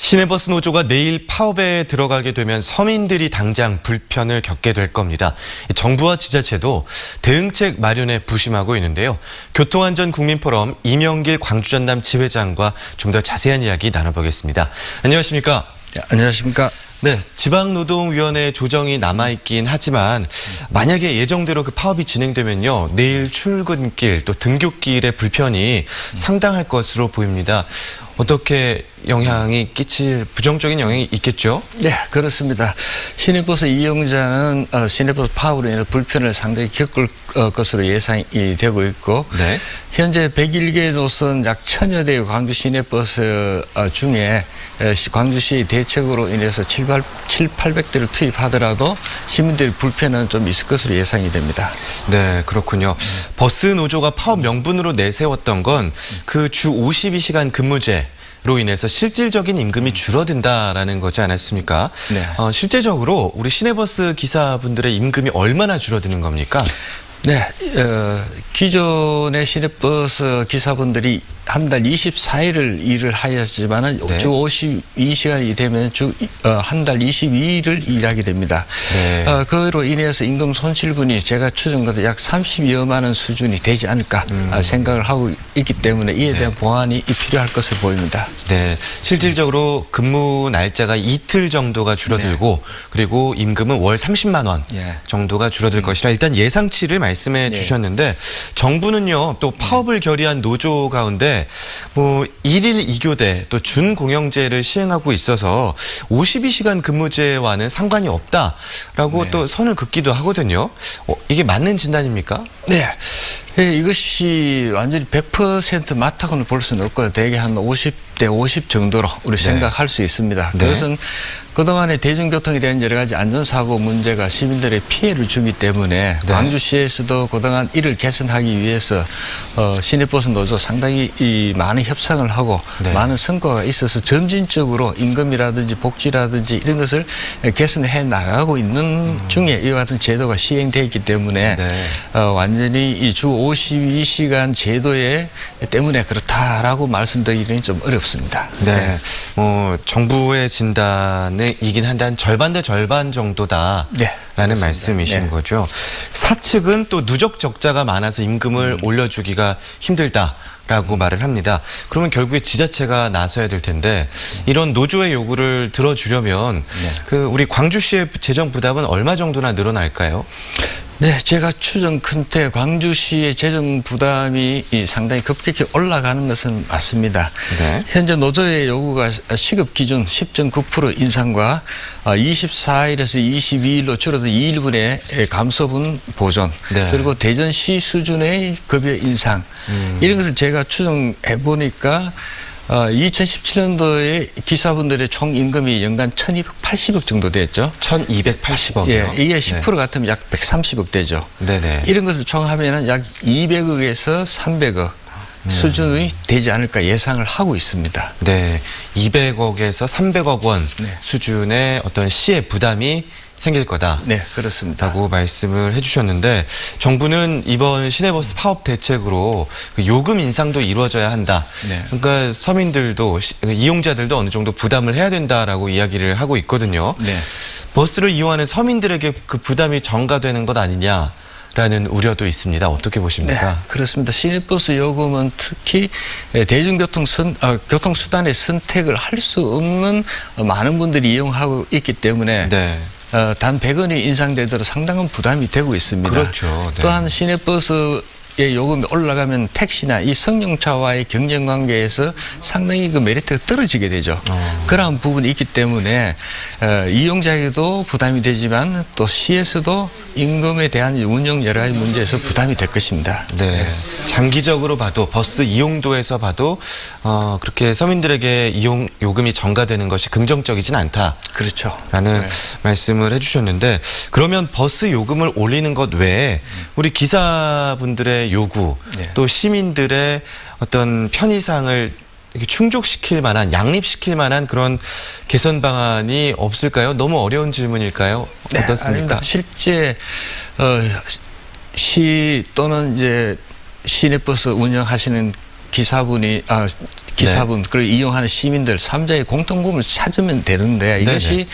시내버스 노조가 내일 파업에 들어가게 되면 서민들이 당장 불편을 겪게 될 겁니다. 정부와 지자체도 대응책 마련에 부심하고 있는데요. 교통안전국민포럼 이명길 광주전남 지회장과 좀 더 자세한 이야기 나눠보겠습니다. 안녕하십니까? 네, 안녕하십니까? 네, 지방노동위원회 조정이 남아있긴 하지만 만약에 예정대로 그 파업이 진행되면요. 내일 출근길 또 등굣길의 불편이 상당할 것으로 보입니다. 어떻게 영향이 끼칠 부정적인 영향이 있겠죠? 네, 그렇습니다. 시내버스 이용자는 시내버스 파업으로 인해 불편을 상당히 겪을 것으로 예상이 되고 있고 네. 현재 101개 노선 약 1000여 대의 광주 시내버스 중에 광주시 대책으로 인해서 800대를 투입하더라도 시민들의 불편은 좀 있을 것으로 예상이 됩니다. 네, 그렇군요. 버스 노조가 파업 명분으로 내세웠던 건 그 주 52시간 근무제 로 인해서 실질적인 임금이 줄어든다라는 거지 않았습니까? 네. 실제적으로 우리 시내버스 기사분들의 임금이 얼마나 줄어드는 겁니까? 네, 기존의 시내버스 기사분들이 한 달 24일을 일을 하였지만은 네. 주 52시간이 되면 한 달 22일을 일하게 됩니다. 네. 그로 인해서 임금 손실분이 제가 추정가도 약 30여만 원 수준이 되지 않을까 생각을 하고 있기 때문에 이에 대한 보완이 필요할 것으로 보입니다. 네, 실질적으로 근무 날짜가 이틀 정도가 줄어들고 네. 그리고 임금은 월 30만 원 정도가 줄어들 것이라 일단 예상치를 말씀해 주셨는데 정부는요 또 파업을 결의한 노조 가운데 뭐 1일 2교대 또 준공영제를 시행하고 있어서 52시간 근무제와는 상관이 없다라고 또 선을 긋기도 하거든요. 이게 맞는 진단입니까? 네. 네, 이것이 완전히 100% 맞다고는 볼 수는 없고요. 대개 한 50대 50 정도로 우리 생각할 수 있습니다. 그것은 그동안에 대중교통에 대한 여러 가지 안전사고 문제가 시민들의 피해를 주기 때문에 광주시에서도 그동안 이를 개선하기 위해서 시내버스 노조 상당히 많은 협상을 하고 많은 성과가 있어서 점진적으로 임금이라든지 복지라든지 이런 것을 개선해 나가고 있는 중에 이와 같은 제도가 시행되어 있기 때문에 완전히 이 주 52시간 제도에 때문에 그렇다라고 말씀드리기는 좀 어렵습니다. 네. 정부의 진단이긴 한데 한 절반 대 절반 정도다라는 말씀이신 거죠. 사측은 또 누적 적자가 많아서 임금을 올려주기가 힘들다라고 말을 합니다. 그러면 결국에 지자체가 나서야 될 텐데 이런 노조의 요구를 들어주려면 그 우리 광주시의 재정 부담은 얼마 정도나 늘어날까요? 네, 제가 추정 큰때 광주시의 재정 부담이 상당히 급격히 올라가는 것은 맞습니다. 현재 노조의 요구가 시급 기준 10.9% 인상과 24일에서 22일로 줄어든 2일분의 감소분 보존 그리고 대전시 수준의 급여 인상 이런 것을 제가 추정해 보니까 2017년도에 기사분들의 총 임금이 연간 1280억 정도 됐죠. 1280억이요? 예, 이게 10% 같으면 약 130억 되죠. 이런 것을 총하면 약 200억에서 300억 수준이 되지 않을까 예상을 하고 있습니다. 네, 200억에서 300억 원 수준의 어떤 시의 부담이 생길 거다. 네, 그렇습니다. 라고 말씀을 해주셨는데 정부는 이번 시내버스 파업 대책으로 요금 인상도 이루어져야 한다. 그러니까 서민들도 이용자들도 어느 정도 부담을 해야 된다라고 이야기를 하고 있거든요. 버스를 이용하는 서민들에게 그 부담이 전가되는 것 아니냐. 라는 우려도 있습니다. 어떻게 보십니까? 네, 그렇습니다. 시내버스 요금은 특히 교통수단의 선택을 할 수 없는 많은 분들이 이용하고 있기 때문에 단 100원이 인상되더라도 상당한 부담이 되고 있습니다. 그렇죠. 또한 시내버스의 요금이 올라가면 택시나 이 승용차와의 경쟁 관계에서 상당히 그 메리트가 떨어지게 되죠. 그러한 부분이 있기 때문에 이용자에게도 부담이 되지만 또 시에서도 임금에 대한 운영 여러 가지 문제에서 부담이 될 것입니다. 장기적으로 봐도 버스 이용도에서 봐도 그렇게 서민들에게 이용 요금이 전가되는 것이 긍정적이진 않다. 그렇죠. 라는 말씀을 해주셨는데 그러면 버스 요금을 올리는 것 외에 우리 기사분들의 요구 또 시민들의 어떤 편의상을 이렇게 충족시킬 만한 양립시킬 만한 그런 개선 방안이 없을까요? 너무 어려운 질문일까요? 어떻습니까? 아닙니다. 실제 시 또는 이제 시내버스 운영하시는 기사분 그리고 이용하는 시민들 3자의 공통점을 찾으면 되는데 이것이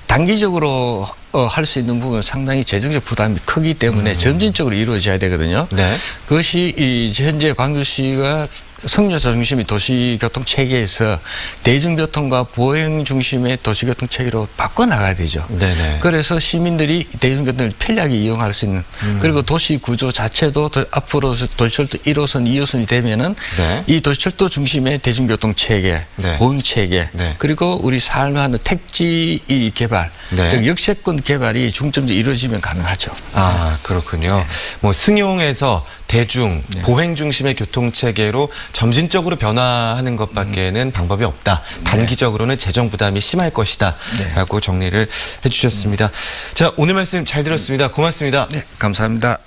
단기적으로 할 수 있는 부분은 상당히 재정적 부담이 크기 때문에 점진적으로 이루어져야 되거든요. 네. 그것이 현재 광주시가 승용차 중심의 도시교통 체계에서 대중교통과 보행 중심의 도시교통 체계로 바꿔나가야 되죠. 네네. 그래서 시민들이 대중교통을 편리하게 이용할 수 있는 그리고 도시 구조 자체도 앞으로 도시철도 1호선, 2호선이 되면은 이 도시철도 중심의 대중교통 체계, 보행 체계, 그리고 우리 삶하는 택지 개발, 즉 역세권 개발이 중점적으로 이루어지면 가능하죠. 아, 그렇군요. 뭐 승용에서 대중, 보행 중심의 교통 체계로 점진적으로 변화하는 것밖에는 방법이 없다. 단기적으로는 재정 부담이 심할 것이다. 라고 정리를 해주셨습니다. 자, 오늘 말씀 잘 들었습니다. 고맙습니다. 네, 감사합니다.